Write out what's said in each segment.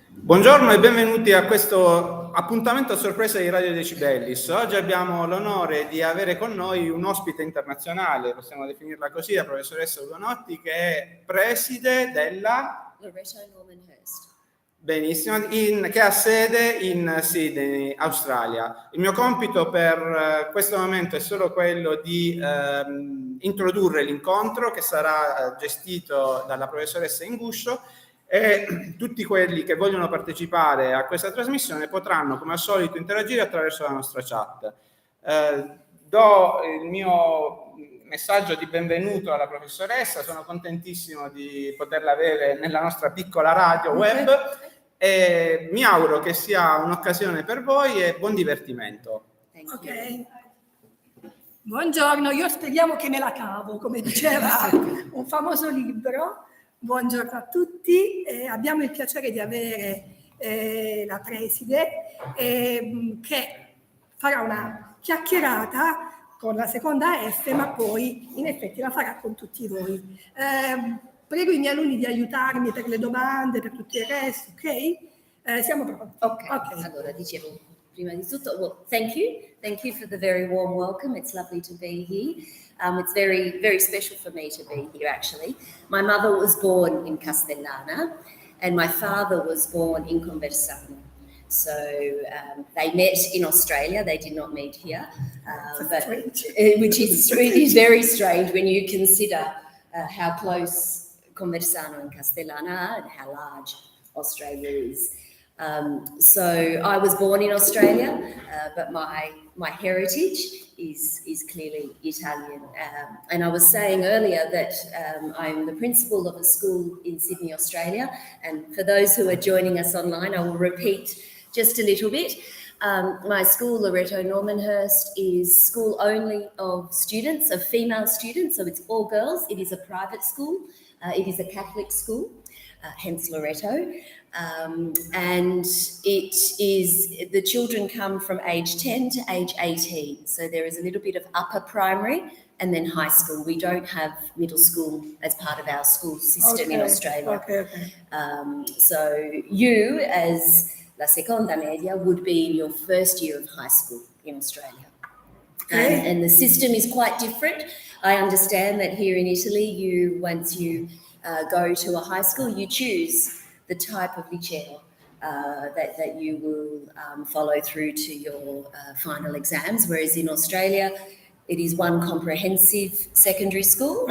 Buongiorno e benvenuti a questo appuntamento a sorpresa di Radio Decibellis. Oggi abbiamo l'onore di avere con noi un ospite internazionale, possiamo definirla così, la professoressa Ugonotti, che è preside della Loreto Normanhurst. Benissimo, che ha sede in Sidney, Australia. Il mio compito per questo momento è solo quello di introdurre l'incontro che sarà gestito dalla professoressa in guscio, e tutti quelli che vogliono partecipare a questa trasmissione potranno, come al solito, interagire attraverso la nostra chat. Do il mio messaggio di benvenuto alla professoressa, sono contentissimo di poterla avere nella nostra piccola radio web e mi auguro che sia un'occasione per voi e buon divertimento. Ok. Buongiorno, io speriamo che me la cavo, come diceva un famoso libro. Buongiorno a tutti, abbiamo il piacere di avere la preside che farà una chiacchierata con la seconda F, ma poi in effetti la farà con tutti voi. Prego i miei alunni di aiutarmi per le domande, per tutto il resto, ok? Siamo pronti. Okay. Allora, dicevo, prima di tutto, well, thank you for the very warm welcome. It's lovely to be here. It's very, very special for me to be here, actually. My mother was born in Castellana and my father was born in Conversano. So they met in Australia, they did not meet here, which is very strange when you consider how close Conversano and Castellana are and how large Australia is. So I was born in Australia, but my heritage is clearly Italian. And I was saying earlier that I'm the principal of a school in Sydney, Australia. And for those who are joining us online, I will repeat just a little bit. My school, Loreto Normanhurst, is school only of students, of female students, so it's all girls. It is a private school. It is a Catholic school, hence Loreto. And it is, the children come from age 10 to age 18. So there is a little bit of upper primary and then high school. We don't have middle school as part of our school system in Australia. Okay. So you, as la seconda media, would be in your first year of high school in Australia. And the system is quite different. I understand that here in Italy, once you go to a high school, you choose the type of liceo that you will follow through to your final exams, whereas in Australia, it is one comprehensive secondary school,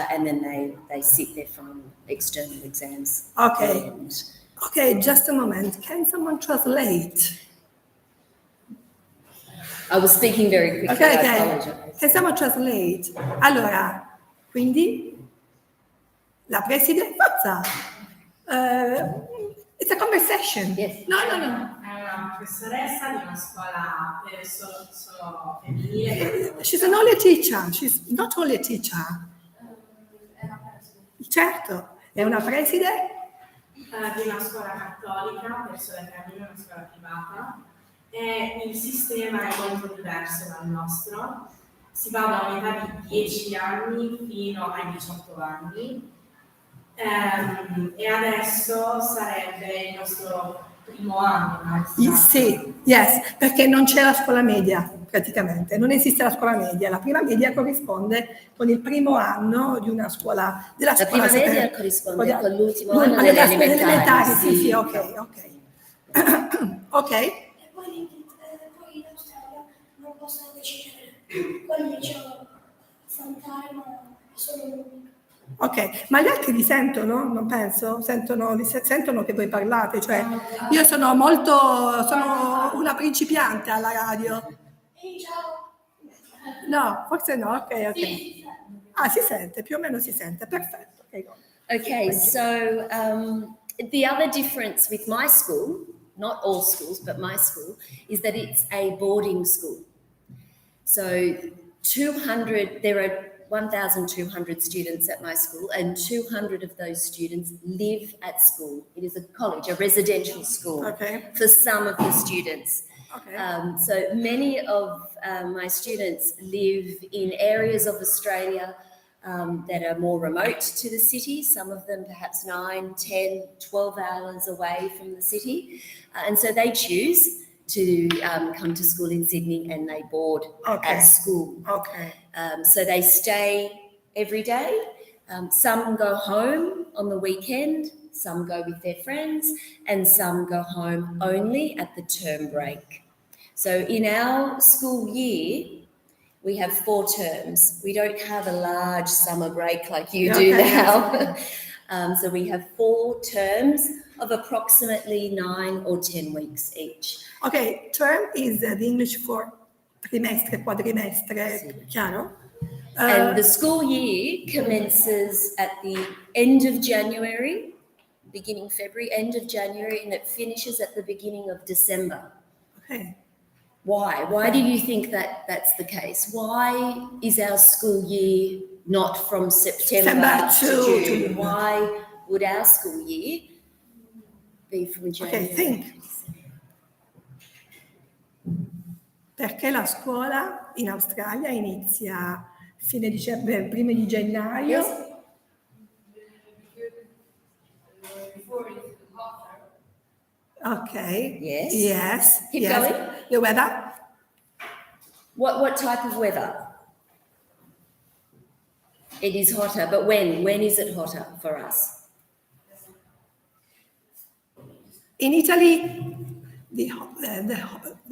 and then they sit their final external exams. Okay, just a moment. Can someone translate? I was speaking very quickly, I apologize. Can someone translate? Allora, quindi, la preside, forza! It's a conversation. Yes. No. È una professoressa di una scuola solo femminile. She's an only teacher. She's not only a teacher. È una preside. Certo, è una preside di una scuola cattolica per sole femmine, una scuola privata. E il sistema è molto diverso dal nostro. Si va da un'età di 10 anni fino ai 18 anni. E adesso sarebbe il nostro primo anno. Sì, yes, perché non c'è la scuola media praticamente, non esiste la scuola media. La prima media corrisponde con il primo anno di una scuola della La scuola prima media corrisponde con l'ultimo anno delle elementari. Sì, ok. Ok. E poi in Australia non possono decidere quali liceo affrontare, ma solo l'unico. Ok, ma gli altri vi sentono? Non penso, sentono che voi parlate, cioè io sono una principiante alla radio. Ciao. No, forse no, ok. Ah, si sente, più o meno si sente, perfetto. Okay, so the other difference with my school, not all schools, but my school, is that it's a boarding school. So there are 1,200 students at my school, and 200 of those students live at school. It is a college, a residential school for some of the students. So many of my students live in areas of Australia that are more remote to the city, some of them perhaps 9, 10, 12 hours away from the city. And so they choose to come to school in Sydney and they board at school. Okay. So they stay every day. Some go home on the weekend, some go with their friends, and some go home only at the term break. So in our school year, we have 4 terms. We don't have a large summer break like you do now. So we have 4 terms of approximately 9 or 10 weeks each. Okay, term is the English for trimestre, quadrimestre, chiaro? And the school year commences at the end of January, beginning February, end of January, and it finishes at the beginning of December. Okay. Why? Why do you think that that's the case? Why is our school year not from September to June? Why would our school year be from January? Okay, think. Perché la scuola in Australia inizia fine dicembre, primi di gennaio. Yes. Okay. Yes. Yes. Keep yes. going. The weather? What type of weather? It is hotter, but when? When is it hotter for us? In Italy, the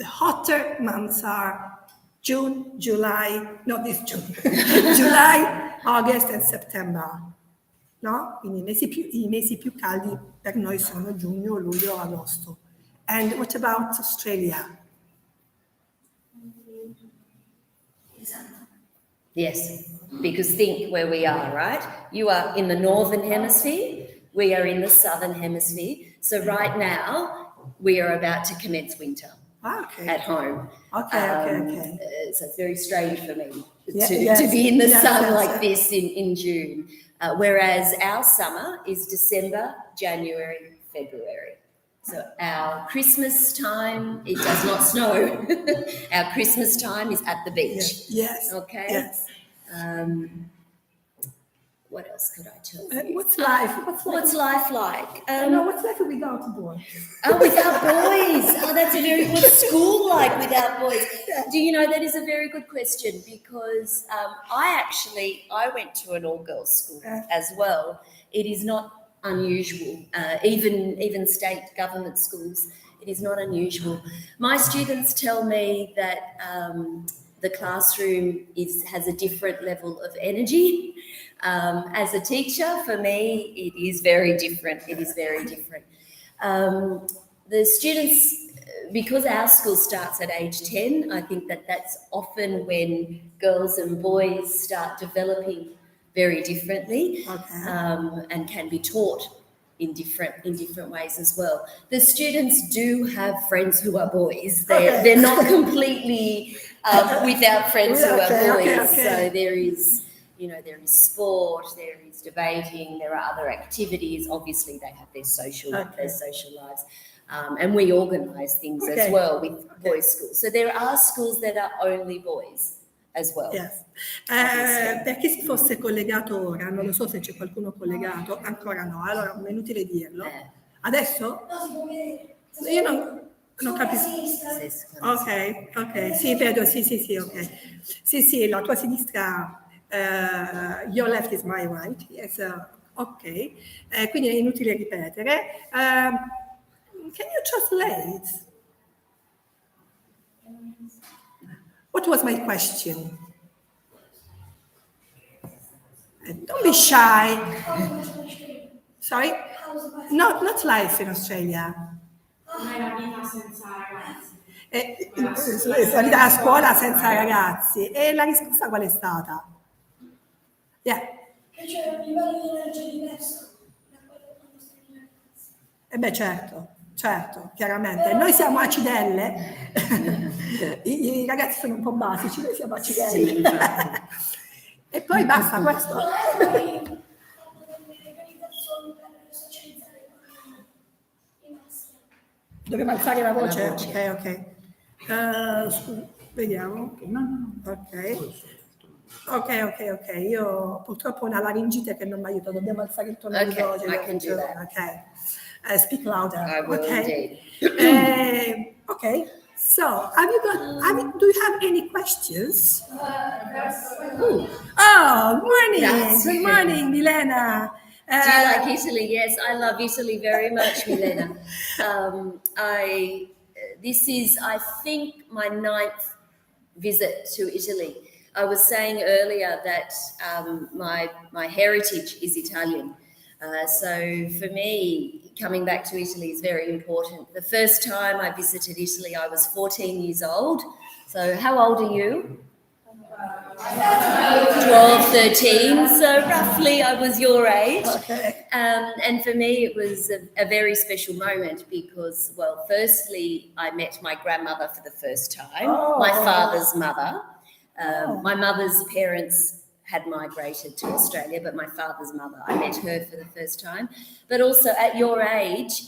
hotter months are June, July, not this June, July, August and September. No? Quindi i mesi più caldi per noi sono giugno, luglio, agosto. And what about Australia? Yes, because think where we are, right? You are in the northern hemisphere, we are in the southern hemisphere. So right now, we are about to commence winter at home. Okay. So it's very strange for me to be in the sun like this in June. Whereas our summer is December, January, February. So our Christmas time, it does not snow. Our Christmas time is at the beach. Yes. Okay. Yes. What else could I tell you? What's life? What's life like? No, what's life without boys? Oh, without boys. Oh, that's a very good school like without boys. Do you know, that is a very good question because I went to an all-girls school as well. It is not unusual, even state government schools, it is not unusual. My students tell me that the classroom has a different level of energy. As a teacher, for me, it is very different. It is very different. The students, because our school starts at age 10, I think that's often when girls and boys start developing very differently, and can be taught in different ways as well. The students do have friends who are boys. They're not completely without friends who are boys. So there is sport, there is debating, there are other activities. Obviously, they have their social lives. And we organise things as well with boys' schools. So there are schools that are only boys as well. Yes. Per chi si fosse collegato ora, non lo so se c'è qualcuno collegato, ancora no, allora è inutile dirlo. Adesso? Io non capisco. Ok, sì, vedo, sì, ok. Sì, la tua sinistra, your left is my right, yes, ok. Quindi è inutile ripetere. Can you translate? What was my question? Don't be shy. Sorry? Not life in Australia. Com'è la vita senza ragazzi? La vita a scuola senza ragazzi. E la risposta qual è stata? Che c'è un livello di energia diverso da quello quando sei ragazzi. Certo, chiaramente. Noi siamo acidelle, i ragazzi sono un po' basici, noi siamo acidelle. Sì, e poi basta questo. Dobbiamo alzare la voce? Ok. Vediamo. No. Ok. Ok. Io purtroppo ho una laringite che non mi aiuta, dobbiamo alzare il tono di Okay, voce. I can do that. Ok. Speak louder. I will Okay. indeed. Okay. So, do you have any questions? Oh, morning. Grazie. Good morning, Elena. Do you like Italy? Yes, I love Italy very much, Milena. This is, I think, my 9th visit to Italy. I was saying earlier that my heritage is Italian. So for me, coming back to Italy is very important. The first time I visited Italy, I was 14 years old. So how old are you? 12, 13, so roughly I was your age. Okay. And for me, it was a very special moment because, well, firstly, I met my grandmother for the first time, my father's mother. My mother's parents had migrated to Australia, but my father's mother, I met her for the first time. But also at your age,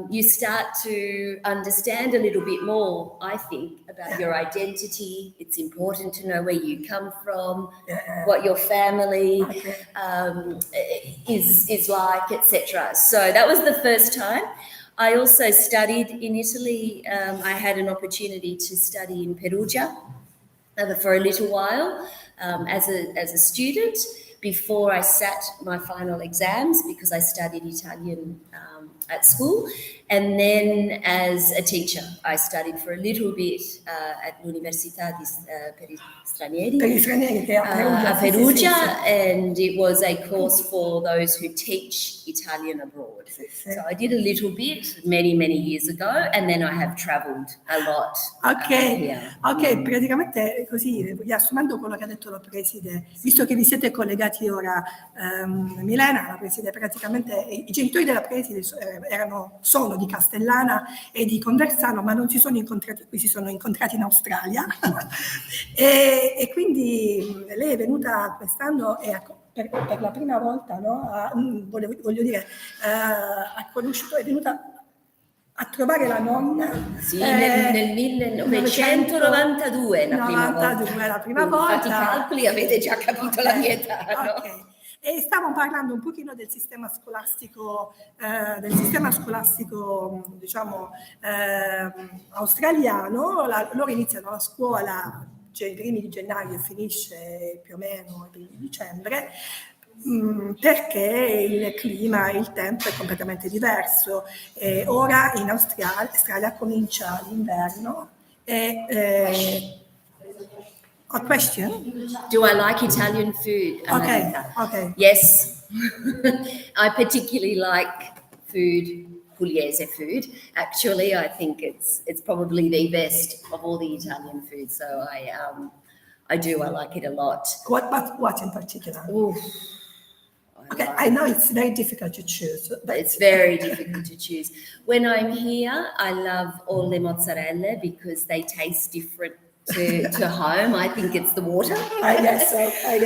you start to understand a little bit more, I think, about your identity. It's important to know where you come from, what your family is like, etc. So that was the first time. I also studied in Italy. I had an opportunity to study in Perugia for a little while as a student before I sat my final exams, because I studied Italian at school, and then as a teacher I studied for a little bit at l'Università per gli Stranieri a Perugia, and it was a course for those who teach Italian abroad. So I did a little bit many years ago, and then I have travelled a lot. Ok, praticamente così, riassumendo quello che ha detto la preside, visto che vi siete collegati ora, Milena, la preside, praticamente i genitori della preside sono di Castellana e di Conversano, ma non si sono incontrati qui, si sono incontrati in Australia. e quindi lei è venuta quest'anno e per la prima volta, no? Voglio dire, ha conosciuto, è venuta a trovare la nonna. Sì, nel 1992 la prima volta. Infatti i calcoli avete già capito la mia età, no? Ok. E stavamo parlando un pochino del sistema scolastico, diciamo, australiano. Loro iniziano la scuola i primi di gennaio e finisce più o meno i primi di dicembre, perché il clima, il tempo è completamente diverso. Ora in Australia comincia l'inverno a question? Do I like Italian food? Okay. Yes. I particularly like pugliese food. Actually, I think it's probably the best of all the Italian food. So I like it a lot. What in particular? Ooh, I know it's very difficult to choose. But it's very difficult to choose. When I'm here, I love all the mozzarella because they taste different to home. I think it's the water. I guess so. I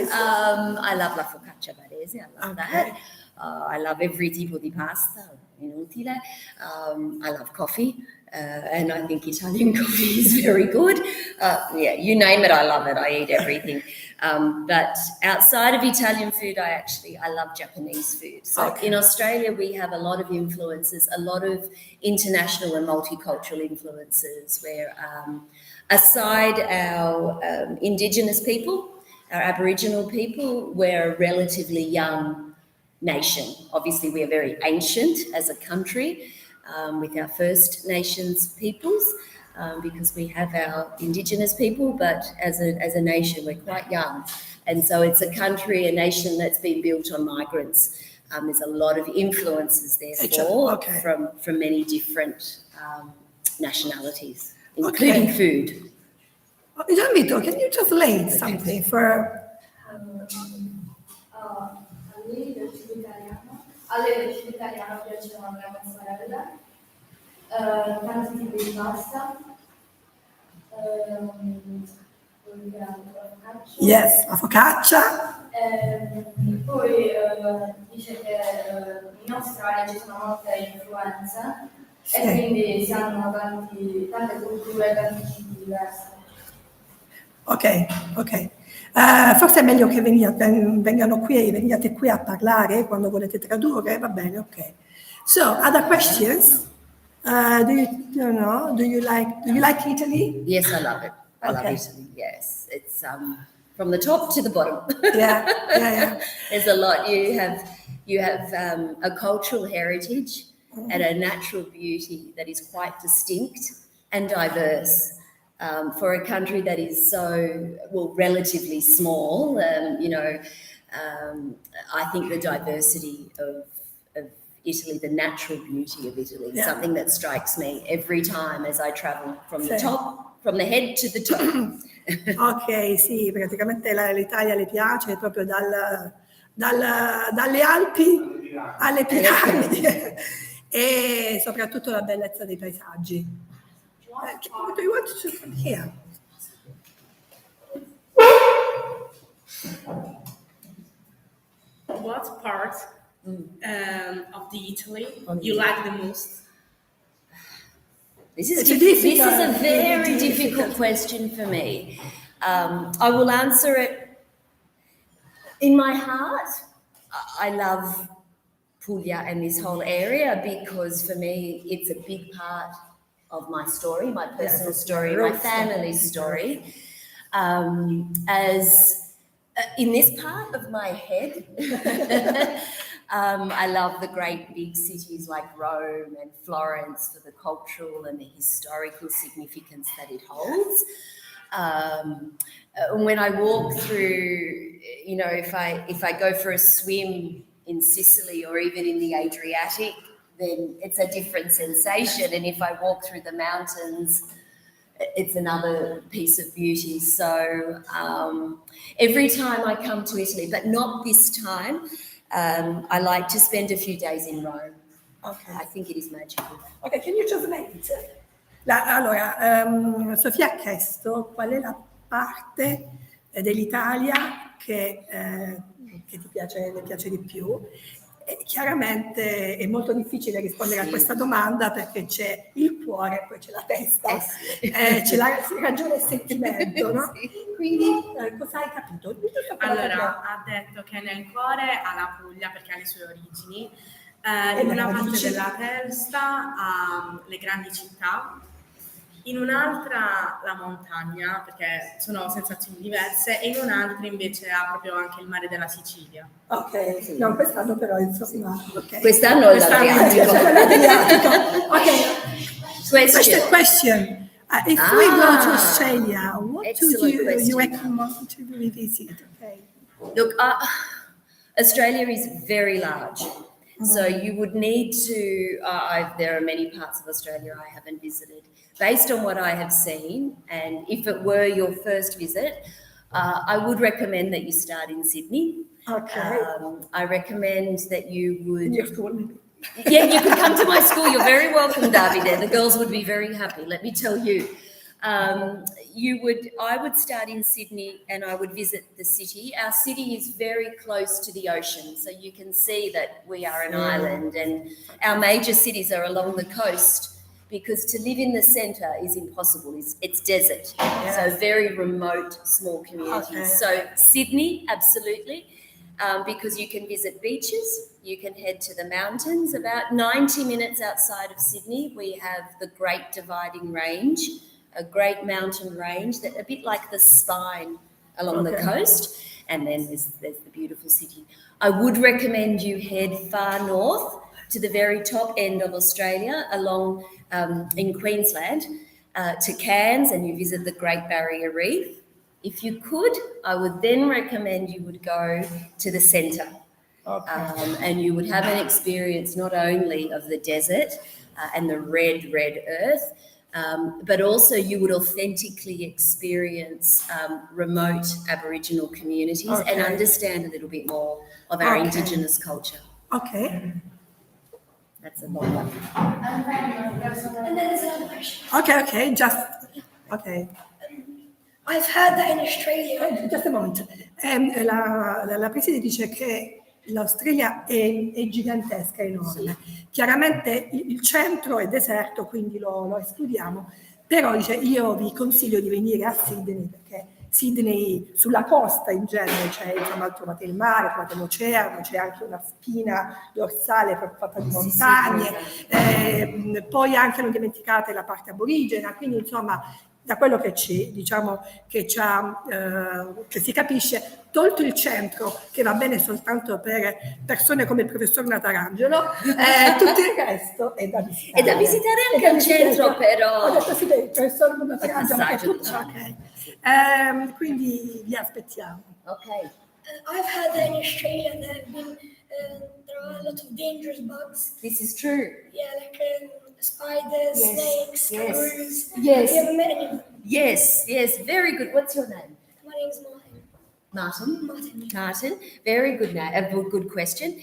love la focaccia barese. I love that. I love every tipo di pasta. Inutile. I love coffee. And I think Italian coffee is very good. You name it, I love it. I eat everything. But outside of Italian food, I love Japanese food. So in Australia, we have a lot of influences, a lot of international and multicultural influences where aside our Indigenous people, our Aboriginal people, we're a relatively young nation. Obviously, we are very ancient as a country with our First Nations peoples because we have our Indigenous people, but as a nation, we're quite young. And so it's a country, a nation that's been built on migrants. There's a lot of influences, therefore, from many different nationalities, including food. Gianvito, can you translate something for... A lei del cibo italiano piaceva la mozzarella, tanti tipi di pasta, Yes, la focaccia. Poi dice che in Australia ci sono molte influenze e quindi si hanno tante culture, tanti cibi diversi. Ok. Forse è meglio che vengano qui, veniate qui a parlare quando volete tradurre, va bene, ok. So, other questions? Do you like Italy? Yes, I love it. I love Italy. Yes, it's from the top to the bottom. Yeah. There's a lot. You have a cultural heritage and a natural beauty that is quite distinct and diverse. For a country that is so, relatively small, I think the diversity of Italy, the natural beauty of Italy, something that strikes me every time as I travel from the top, from the head to the top. Ok, sì, praticamente l'Italia le piace proprio dalle Alpi alle piramidi e soprattutto la bellezza dei paesaggi. Do you want to come here? What part of the Italy you like the most? This is a very difficult question for me. I will answer it in my heart. I love Puglia and this whole area because for me it's a big part of my story, my personal story, my family's story. As in this part of my head, I love the great big cities like Rome and Florence for the cultural and the historical significance that it holds. When I walk through, if I go for a swim in Sicily or even in the Adriatic, then it's a different sensation. And if I walk through the mountains, it's another piece of beauty. So every time I come to Italy, but not this time, I like to spend a few days in Rome. Okay. I think it is magical. Okay, can you translate? Allora, Sofia ha chiesto qual è la parte dell'Italia che le piace di più. E chiaramente è molto difficile rispondere a questa domanda perché c'è il cuore, poi c'è la testa, c'è la ragione e il sentimento, no? Quindi cosa hai capito? Allora, ha detto che nel cuore ha la Puglia perché ha le sue origini, in una parte della testa ha le grandi città, in un'altra la montagna, perché sono sensazioni diverse, e in un'altra invece ha proprio anche il mare della Sicilia. Ok, no, quest'anno però insomma, okay. Quest'anno è l'Adriatico. Ok. Question. If we go to Australia, what would you recommend to revisit? Okay. Look, Australia is very large. So you would need to, there are many parts of Australia I haven't visited. Based on what I have seen, and if it were your first visit, I would recommend that you start in Sydney. Okay. I recommend that you would... In your school, maybe. Yeah, you could come to my school. You're very welcome, Davide. The girls would be very happy, let me tell you. I would start in Sydney and I would visit the city. Our city is very close to the ocean, so you can see that we are an island and our major cities are along the coast because to live in the centre is impossible. It's desert, so very remote, small communities. Okay. So Sydney, absolutely, because you can visit beaches, you can head to the mountains. About 90 minutes outside of Sydney, we have the Great Dividing Range, a great mountain range that a bit like the spine along the coast, and then there's the beautiful city. I would recommend you head far north to the very top end of Australia along in Queensland to Cairns, and you visit the Great Barrier Reef. If you could, I would then recommend you would go to the centre. Okay. And you would have an experience not only of the desert and the red earth, but also you would authentically experience remote Aboriginal communities and understand a little bit more of our Indigenous culture. Okay. That's a long one. And then there's another question. Okay, okay. I've heard that in Australia. Just a moment. La preside dice che l'Australia è gigantesca, è enorme. Sì. Chiaramente il centro è deserto, quindi lo escludiamo, però dice io vi consiglio di venire a Sidney perché Sidney, sulla costa in genere, cioè insomma trovate il mare, trovate l'oceano, c'è anche una spina dorsale fatta di montagne, poi anche non dimenticate la parte aborigena, quindi insomma da quello che c'è, diciamo che si capisce, tolto il centro che va bene soltanto per persone come il professor Natarangelo, tutto il resto è da visitare. È da visitare anche al centro, però. Ho detto sì, il professor Natarangelo, che è tutto Diciamo. ok. Quindi vi aspettiamo. Ok. I've heard that in Australia there are a lot of dangerous bugs. This is true. Yeah, like spiders, Yes, snakes, yes, kangaroos. yes. Have you ever met any of them? Yes, very good. What's your name? My name's Martin. Martin. Martin. Very good name. A good question.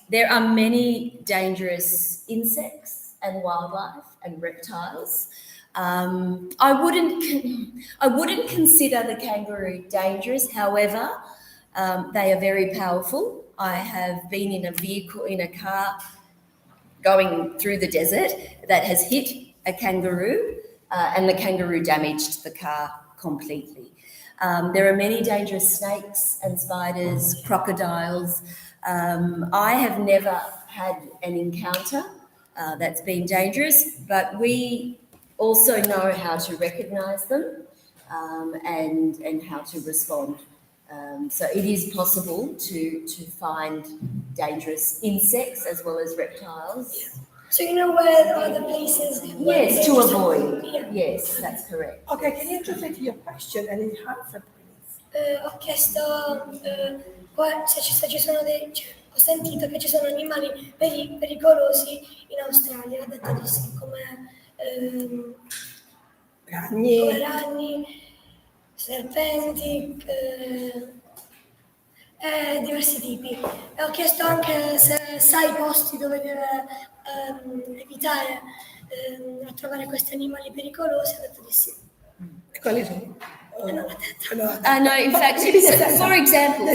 There are many dangerous insects and wildlife and reptiles. I wouldn't consider the kangaroo dangerous. However, they are very powerful. I have been in a car going through the desert that has hit a kangaroo, and the kangaroo damaged the car completely. There are many dangerous snakes and spiders, crocodiles. I have never had an encounter that's been dangerous, but we also know how to recognise them and how to respond. So it is possible to find dangerous insects as well as reptiles. So you know where are the places? Yes, to avoid. Yeah. Yes, that's correct. Okay, can you translate your question and answer, please? Ho chiesto se ci sono ho sentito che ci sono animali pericolosi in Australia, ha detto di sì, come ragni, serpenti, diversi tipi. E ho chiesto anche se sai posti dove evitare a trovare questi animali pericolosi, ha detto di sì. Quali sono? No, in fact, for example,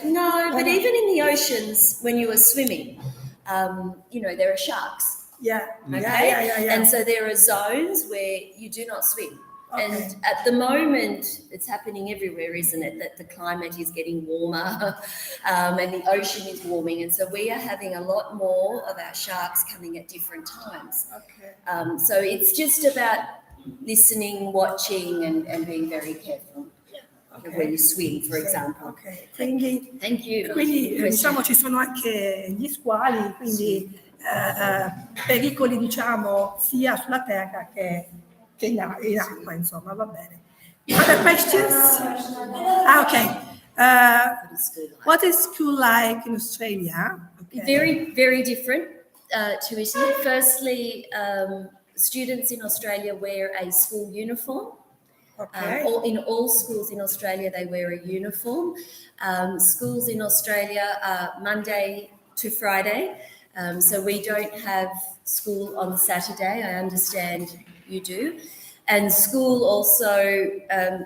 no, but even in the oceans, when you are swimming, there are sharks. Yeah. Okay? Yeah. And so there are zones where you do not swim. Okay. And at the moment, it's happening everywhere, isn't it? That the climate is getting warmer and the ocean is warming. And so we are having a lot more of our sharks coming at different times. Okay. So it's just about listening, watching, and being very careful when you swim, for example. Ok, quindi, Thank you. diciamo ci sono anche gli squali, quindi pericoli diciamo sia sulla terra che in acqua, insomma, va bene. Other questions? What is school like in Australia? Okay. Very, very different to Italy. Firstly, students in Australia wear a school uniform. Okay. In all schools in Australia, they wear a uniform. Schools in Australia are Monday to Friday, so we don't have school on Saturday. I understand you do. And school also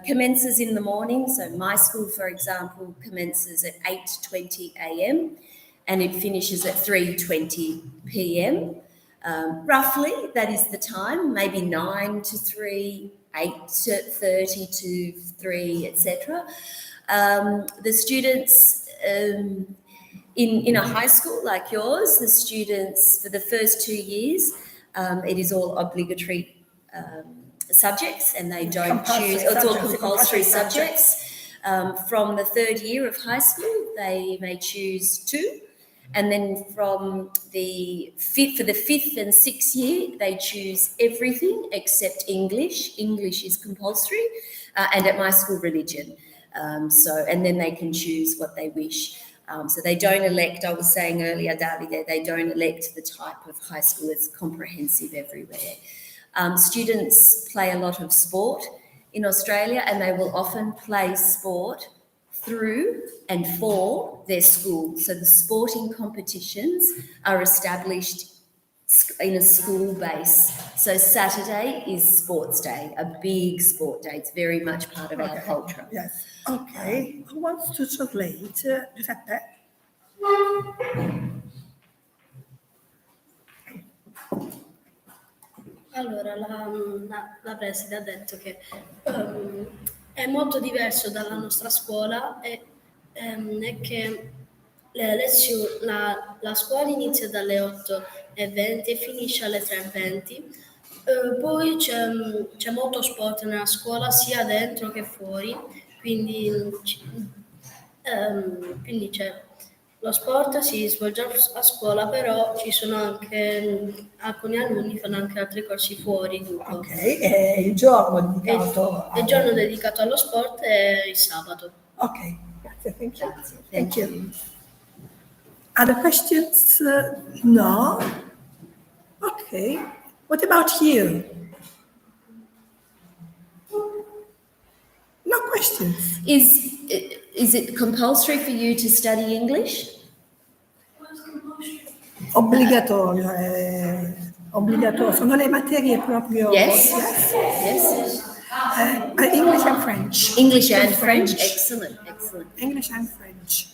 commences in the morning. So my school, for example, commences at 8:20 a.m. and it finishes at 3:20 p.m. Roughly, that is the time, maybe 9 to 3, 8:30 to 3, etc. The students in a high school like yours, the students for the first 2 years, it is all obligatory subjects, and they don't choose. It's all compulsory subjects. From the third year of high school, they may choose 2. And then from the fifth and sixth year, they choose everything except English. English is compulsory, and at my school, religion. And then they can choose what they wish. So they don't elect, I was saying earlier, Davide, they don't elect the type of high school. It's comprehensive everywhere. Students play a lot of sport in Australia, and they will often play sport through and for their school. So the sporting competitions are established in a school base. So Saturday is sports day, a big sport day. It's very much part of our culture. Yes. Okay. Who wants to translate? Giuseppe? Allora, la preside ha detto che è molto diverso dalla nostra scuola è che le lezioni, la scuola inizia dalle 8:20 e finisce alle 3:20. Poi c'è molto sport nella scuola, sia dentro che fuori, quindi c'è lo sport si svolge a scuola, però ci sono anche alcuni alunni fanno anche altri corsi fuori. Ok, e il giorno dedicato Il giorno dedicato allo sport è il sabato. Ok, grazie, thank you. Grazie. Thank you. Other questions? No? Okay. What about you? No questions. Is it compulsory for you to study English? Obbligatorio, obbligatorio. Sono le materie proprio... Yes. English and French. English and French. Excellent. English and French.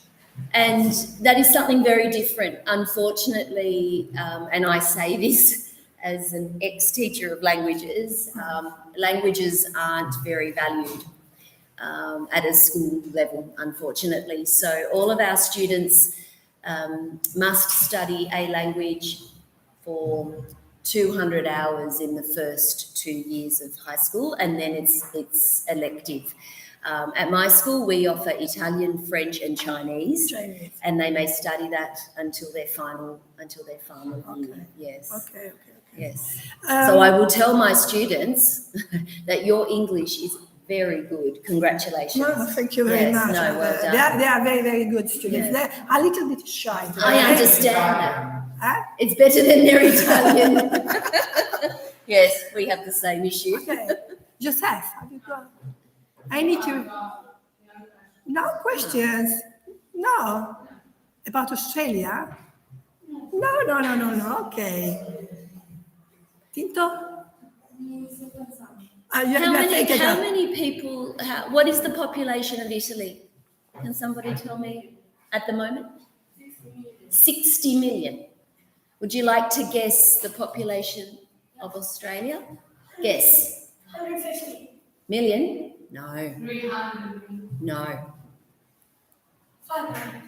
And that is something very different, unfortunately, and I say this as an ex-teacher of languages, languages aren't very valued at a school level, unfortunately. So all of our students must study a language for 200 hours in the first 2 years of high school, and then it's elective. At my school, we offer Italian, French, and Chinese, and they may study that until their final year. Yes. Okay. Yes. So I will tell my students that your English is very good. Congratulations. No, thank you very much. No, well done. They are very, very good students. Yeah. They're a little bit shy. I understand that. Huh? It's better than their Italian. Yes, we have the same issue. Okay. Joseph, have you got? I need to. No questions. No. About Australia? No. Okay. Tinto? How many people, what is the population of Italy? Can somebody tell me at the moment? 60 million. Would you like to guess the population of Australia? Guess. 150. Million? No. 300. No. 500.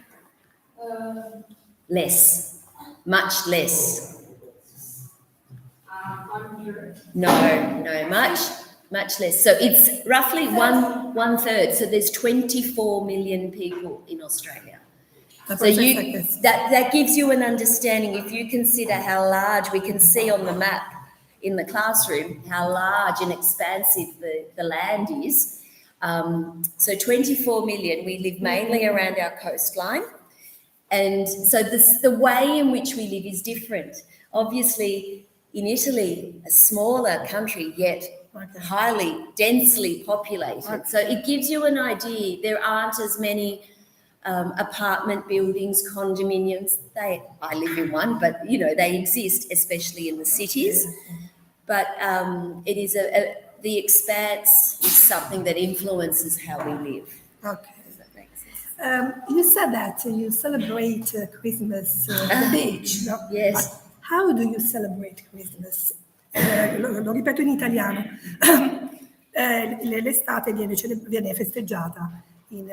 Less. Much less. 100. No, much less. So it's roughly one third. So there's 24 million people in Australia. So that gives you an understanding. If you consider how large, we can see on the map in the classroom how large and expansive the land is. So 24 million. We live mainly around our coastline, and so the way in which we live is different. Obviously, in Italy, a smaller country, yet highly densely populated. So it gives you an idea. There aren't as many apartment buildings, condominiums. I live in one, but they exist, especially in the cities. But it is the expanse is something that influences how we live. Okay. Does that make sense? You said that you celebrate Christmas at the beach, no? Yes. But how do you celebrate Christmas? Lo ripeto in italiano. L'estate viene festeggiata in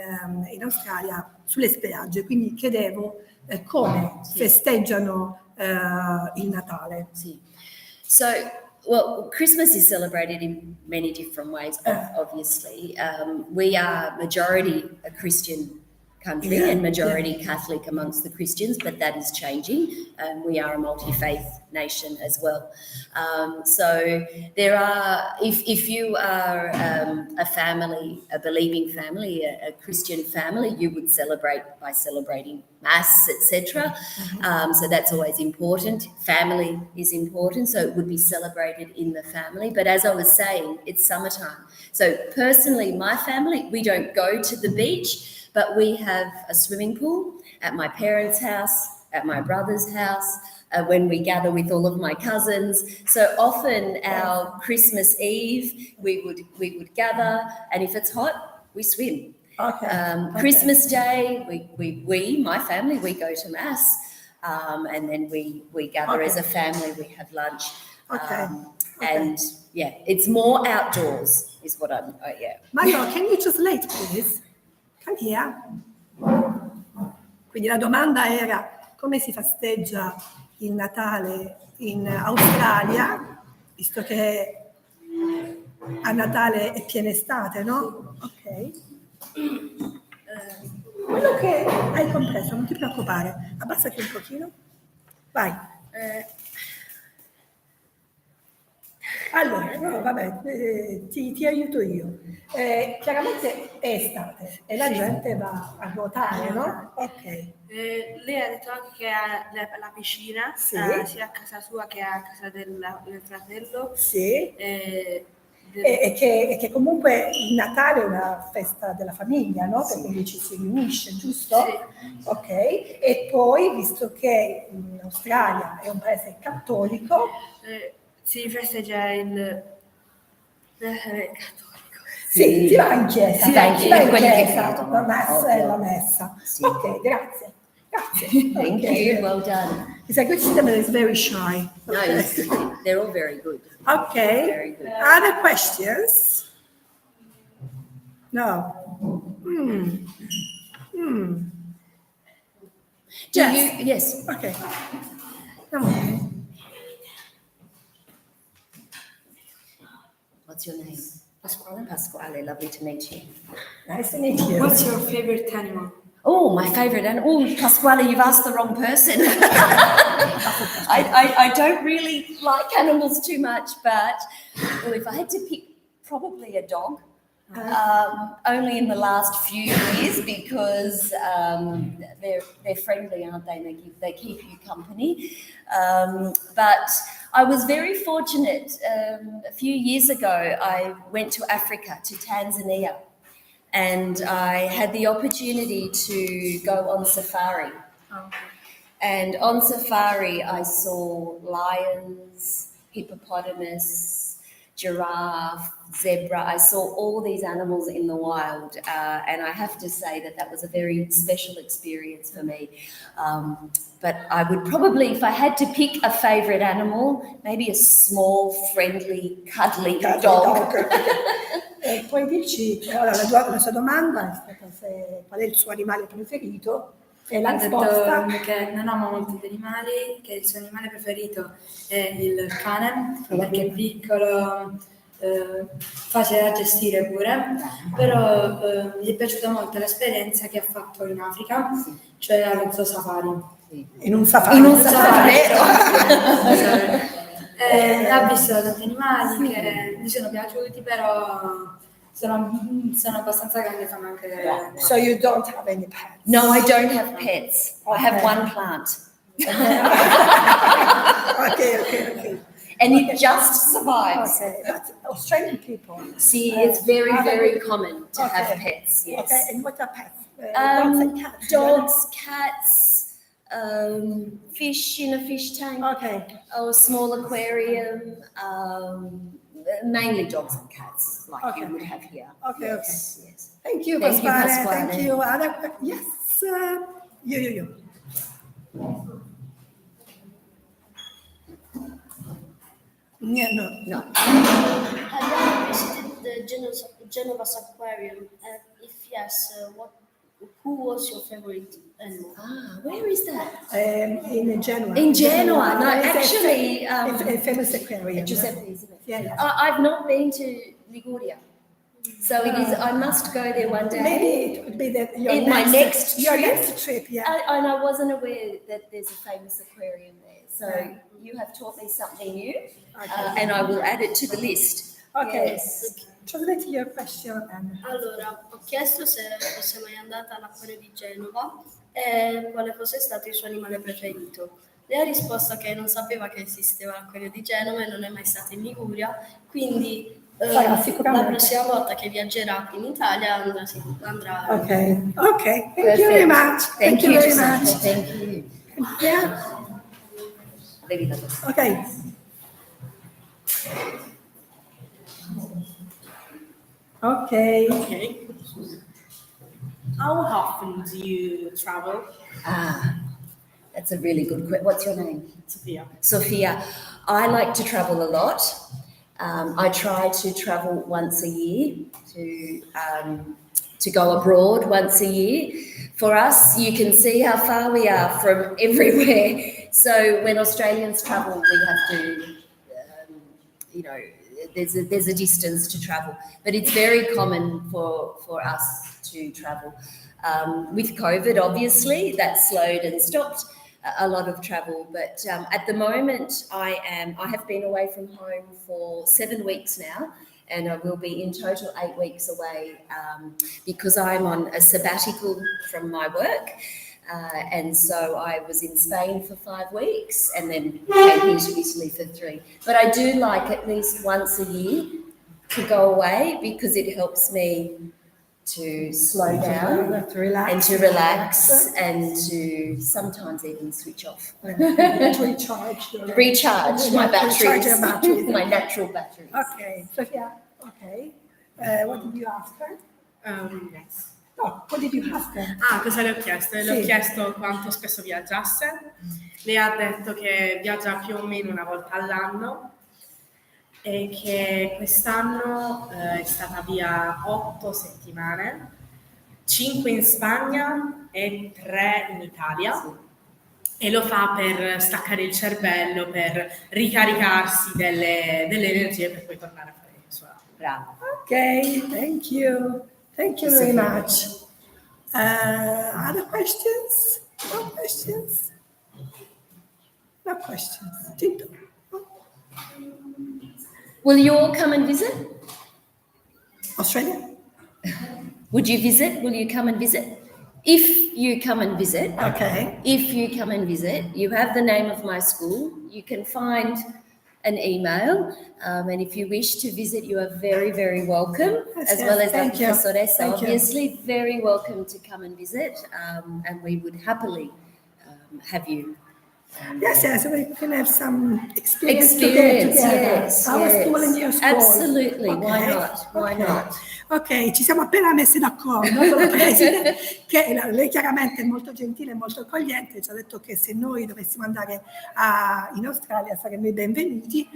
Australia sulle spiagge, quindi chiedevo come festeggiano il Natale. Sì. So, well, Christmas is celebrated in many different ways, obviously. We are majority a Christian country and majority Catholic amongst the Christians, but that is changing. We are a multi-faith nation as well. So there are, if you are a family, a believing family, a Christian family, you would celebrate by celebrating Mass, etc. So that's always important. Family is important, so it would be celebrated in the family. But as I was saying, it's summertime. So personally, my family, we don't go to the beach, but we have a swimming pool at my parents' house, at my brother's house, when we gather with all of my cousins. So often our Christmas Eve, we would gather, and if it's hot, we swim. Christmas Day, my family, we go to Mass, and then we gather as a family, we have lunch. And yeah, it's more outdoors is what I'm, yeah. Mario, can you translate, please? Come here. Quindi la domanda era come si festeggia il Natale in Australia, visto che a Natale è piena estate, no? Ok. Quello che hai compreso, non ti preoccupare. Abbassati un pochino. Vai. Allora, no, vabbè, ti aiuto io. Chiaramente è estate e la gente va a nuotare, no? Ok. Lei ha detto anche che ha la piscina, Sì. sia a casa sua che a casa del fratello. Sì. E che comunque il Natale è una festa della famiglia, no? Perché lì ci si riunisce, giusto? Sì. Ok. E poi, visto che in Australia è un paese cattolico, si festeggia il cattolico. sì, si va in chiesa, Si va in chiesa, quelli che chiesa, credono. la messa è la Ovvio. messa. Sì. Ok, grazie. Grazie. Thank you, well done. It's a good system that is very shy. No, they're all very good. Okay. Very good. Other questions? No. Do Yes. you, yes. Okay. Okay. What's your name? Pasquale. Pasquale, lovely to meet you. Nice to meet you. What's your favorite animal? Oh, my favourite animal. Oh, Pasquale, you've asked the wrong person. I don't really like animals too much, but if I had to pick, probably a dog. Only in the last few years because they're friendly, aren't they? They keep you company. But I was very fortunate. A few years ago, I went to Africa, to Tanzania, and I had the opportunity to go on safari. And on safari, I saw lions, hippopotamus, giraffe, zebra. I saw all these animals in the wild, and I have to say that was a very special experience for me. But I would probably, if I had to pick a favourite animal, maybe a small, friendly, cuddly dog. Puoi dirci, allora, la sua domanda è stata qual è il suo animale preferito? E la Ha risposta detto che non ama molti animali, che il suo animale preferito è il cane, perché è piccolo, facile da gestire pure, però gli è piaciuta molto l'esperienza che ha fatto in Africa, cioè allo zoo safari. in un safari. In un safari, Ha visto tanti animali che gli sono piaciuti, però sono abbastanza grandi e fanno anche... So you don't have any pets? No, I don't have pets. I have one plant. Okay. And it just survives. Okay, but Australian people. See, it's very common to have pets, yes. Okay, and what are pets? Dogs and cats? Dogs, cats, fish in a fish tank. Okay. Or a small aquarium. Mainly dogs and cats, like you would have here. Okay, yes. Thank you, Thank you, Pasquale. Pasquale. Thank you. Yes, you. Yeah, no. Have you visited the Genova's aquarium? And if yes, who was your favorite animal? Where is that? In Genoa. In Genoa. No, It's actually, a famous aquarium. Giuseppe, isn't it? Yeah. I've not been to Liguria, so it is. I must go there one day. Maybe it would be my next your trip. next trip. Yeah. And I wasn't aware that there's a famous aquarium there. So you have taught me something new, and I will add it to the list. Okay. Yes. Translate your question. Allora, ho chiesto se fosse mai andata all'acquario di Genova e quale fosse stato il suo animale preferito. Lei ha risposto che non sapeva che esisteva l'acquario di Genova e non è mai stata in Liguria, quindi la prossima volta che viaggerà qui in Italia andrà. Okay. Thank you very much. Thank you very Giuseppe. much. Thank you. Yeah. Okay. Okay. How often do you travel? That's a really good question. What's your name? Sophia. Sophia. I like to travel a lot. I try to travel once a year to go abroad once a year. For us, you can see how far we are from everywhere. So when Australians travel, we have to, there's a distance to travel. But it's very common for us to travel. With COVID, obviously, that slowed and stopped a lot of travel. But at the moment, I have been away from home for 7 weeks now, and I will be in total 8 weeks away because I'm on a sabbatical from my work. And so I was in Spain for 5 weeks and then came here to Italy for 3. But I do like at least once a year to go away because it helps me to slow down and to relax and to sometimes even switch off. Recharge my batteries, my natural batteries. Okay, Sofia, okay. What did you ask her? Yes. No, what did you ask her? Cosa le ho chiesto? Le ho chiesto quanto spesso viaggiasse. Lei ha detto che viaggia più o meno una volta all'anno e che quest'anno è stata via 8 settimane, 5 in Spagna e 3 in Italia. E lo fa per staccare il cervello, per ricaricarsi delle energie per poi tornare a fare il suo lavoro. Bravo. Okay, thank you. Thank you very much. Other questions? No questions? No questions. Tito? Will you all come and visit? Australia? Would you visit? Will you come and visit? If you come and visit, Okay. if you come and visit, you have the name of my school. You can find an email, and if you wish to visit, you are very, very welcome, as well as the professoressa, obviously, very welcome to come and visit, and we would happily have you. Yes, we can have some experience together. Yes, Our school and your school. Absolutely, Okay. Why not? Ok, ci siamo appena messi d'accordo con la preside, che lei chiaramente è molto gentile e molto accogliente, ci ha detto che se noi dovessimo andare in Australia saremmo i benvenuti,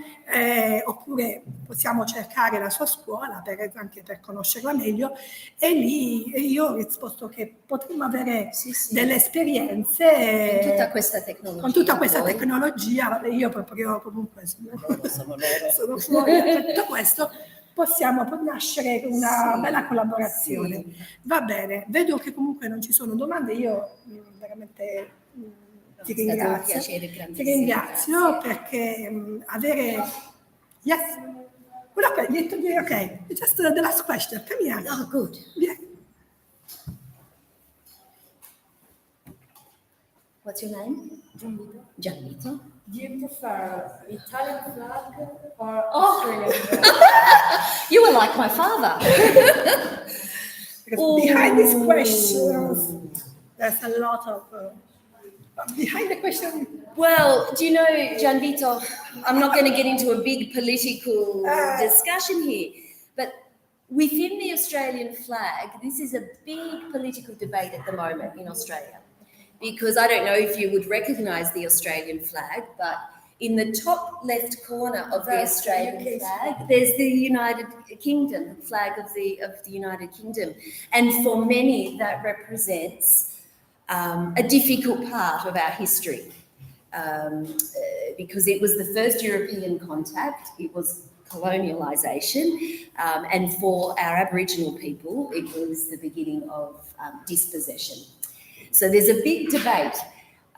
oppure possiamo cercare la sua scuola anche per conoscerla meglio, e lì io ho risposto che potremmo avere delle esperienze con tutta questa tecnologia. Io proprio comunque sono fuori da tutto questo. Possiamo nascere una bella collaborazione. Va bene, vedo che comunque non ci sono domande, io veramente ti ringrazio. Ti ringrazio perché avere... Yes? Okay, just the last question. Come here. Oh, good. Yeah. What's your name? Gianvito. Do you prefer Italian flag or Australian flag? You were like my father. Behind these questions, there's a lot of... behind the question... Well, do you know, Gianvito, I'm not going to get into a big political discussion here, but within the Australian flag, this is a big political debate at the moment in Australia. Because I don't know if you would recognise the Australian flag, but in the top left corner of the Australian flag, there's the United Kingdom, the flag of the United Kingdom. And for many, that represents a difficult part of our history because it was the first European contact, it was colonialisation, and for our Aboriginal people, it was the beginning of dispossession. So there's a big debate.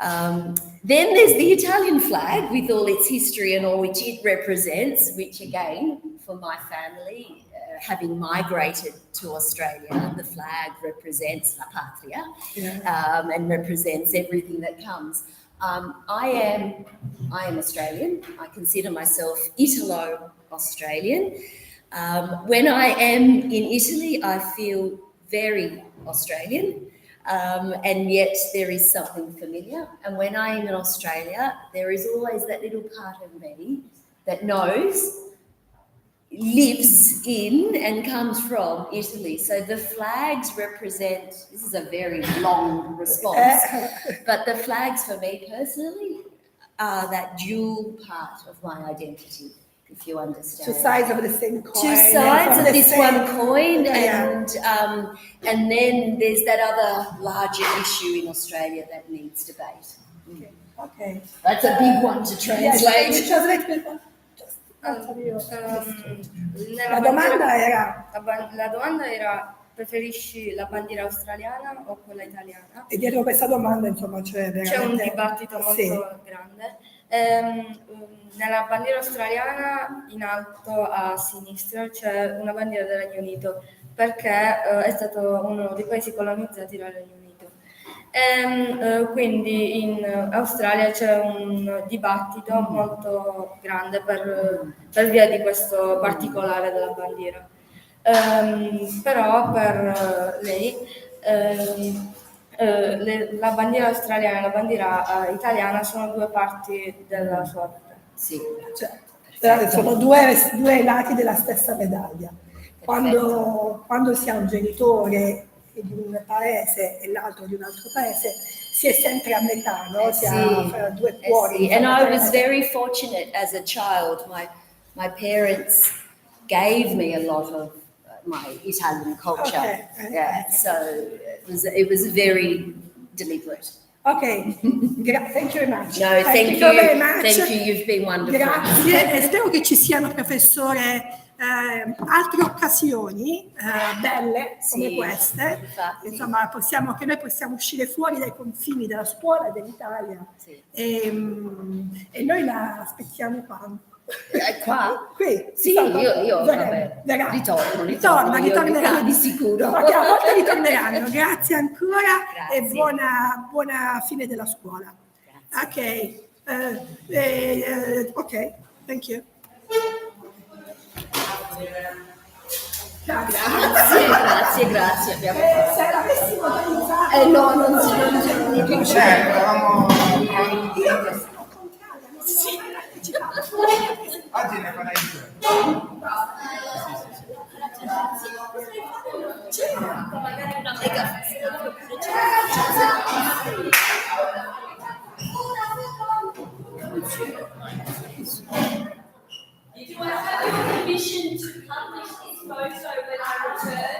Then there's the Italian flag with all its history and all which it represents, which again, for my family, having migrated to Australia, the flag represents la patria and represents everything that comes. I am Australian. I consider myself Italo-Australian. When I am in Italy, I feel very Australian. And yet there is something familiar. And when I am in Australia, there is always that little part of me that knows, lives in and comes from Italy. So the flags represent, this is a very long response, but the flags for me personally are that dual part of my identity. if you understand. Two sides of the same coin. Two sides of this one coin, Yeah. and then there's that other larger issue in Australia that needs debate. Okay. That's a big one to translate. Yes, translate. La domanda era preferisci la bandiera australiana o quella italiana? E dietro questa domanda, insomma, c'è un dibattito molto grande. Nella bandiera australiana, in alto a sinistra, c'è una bandiera del Regno Unito, perché è stato uno dei paesi colonizzati dal Regno Unito. Quindi in Australia c'è un dibattito molto grande per via di questo particolare della bandiera. Però per lei la bandiera australiana e la bandiera italiana sono due parti della sua vita. Sì, certo. Sono due lati della stessa medaglia. Quando si ha un genitore di un paese e l'altro di un altro paese, si è sempre a metà, no? Si ha due cuori. And I was very fortunate as a child. My parents gave me a lot of my Italian culture. Okay. Yeah, so it was very deliberate. Ok, thank you very much. No, thank you very much. Thank you, you've been wonderful. Grazie, e spero che ci siano, professore, altre occasioni belle come queste. Infatti. Insomma, che noi possiamo uscire fuori dai confini della scuola e dell'Italia. Sì. E noi la aspettiamo quando? Qua? Qui? Sì, io vabbè, ritorneranno di sicuro. Ok, a volte ritorneranno. Grazie ancora. Grazie. E buona fine della scuola. Grazie. Ok, thank you. Grazie. Abbiamo fatto. Se l'avessimo organizzato... No, non si eravamo... Sì. Oggi ne farai due. magari una mega Do I have your permission to publish this photo when I return?